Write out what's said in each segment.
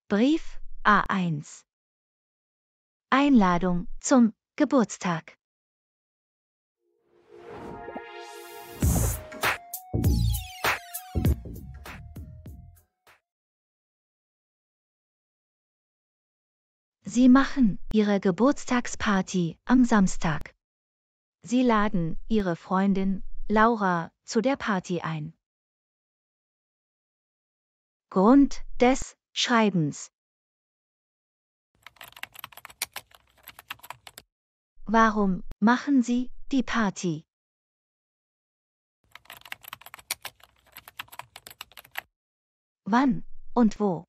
Brief A1. Einladung zum Geburtstag. Sie machen Ihre Geburtstagsparty am Samstag. Sie laden Ihre Freundin Laura zu der Party ein. Grund des Schreibens. Warum machen Sie die Party? Wann und wo?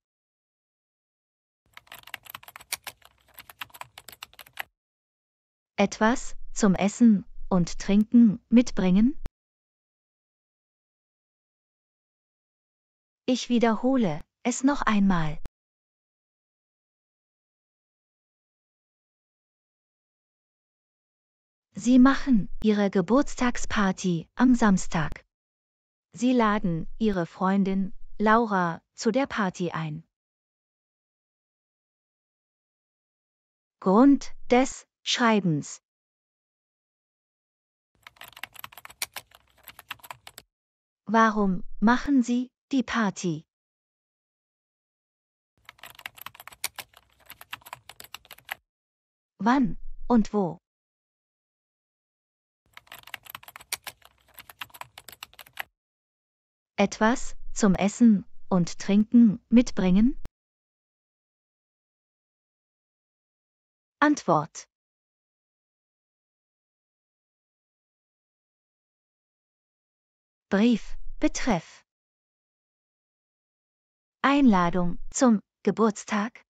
Etwas zum Essen und Trinken mitbringen? Ich wiederhole es noch einmal. Sie machen Ihre Geburtstagsparty am Samstag. Sie laden Ihre Freundin Laura zu der Party ein. Grund des Schreibens. Warum machen Sie die Party? Wann und wo? Etwas zum Essen und Trinken mitbringen? Antwort. Brief, Betreff. Einladung zum Geburtstag.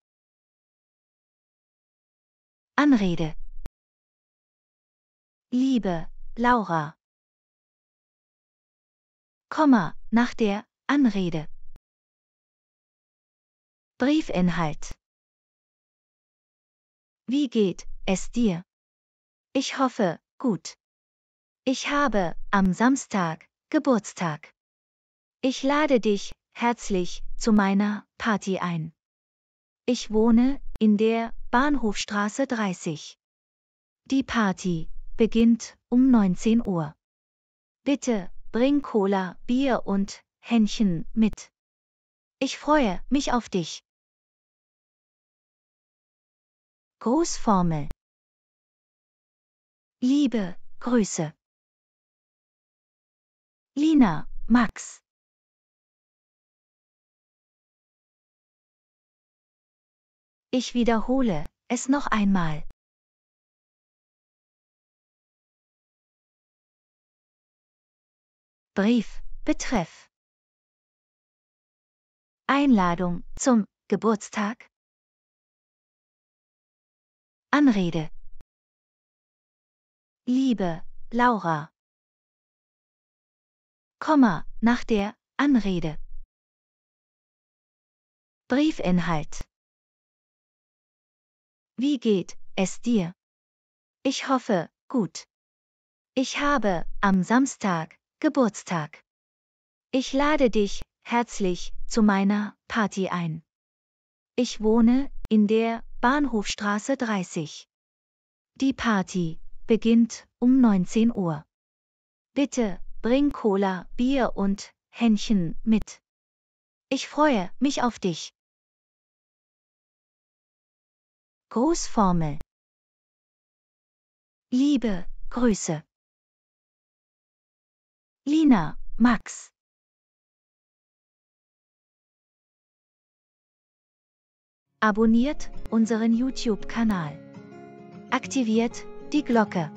Anrede. Liebe Laura. Komma nach der Anrede. Briefinhalt. Wie geht es dir? Ich hoffe, gut. Ich habe am Samstag Geburtstag. Ich lade dich herzlich zu meiner Party ein. Ich wohne in der Bahnhofstraße 30. Die Party beginnt um 19 Uhr. Bitte bring Cola, Bier und Hännchen mit. Ich freue mich auf dich. Grußformel. Liebe Grüße. Lina, Max. Ich wiederhole es noch einmal. Brief, Betreff. Einladung zum Geburtstag. Anrede. Liebe Laura. Komma nach der Anrede. Briefinhalt. Wie geht es dir? Ich hoffe, gut. Ich habe am Samstag Geburtstag. Ich lade dich herzlich zu meiner Party ein. Ich wohne in der Bahnhofstraße 30. Die Party beginnt um 19 Uhr. Bitte bring Cola, Bier und Hännchen mit. Ich freue mich auf dich. Grußformel. Liebe Grüße. Lina, Max. Abonniert unseren YouTube-Kanal. Aktiviert die Glocke.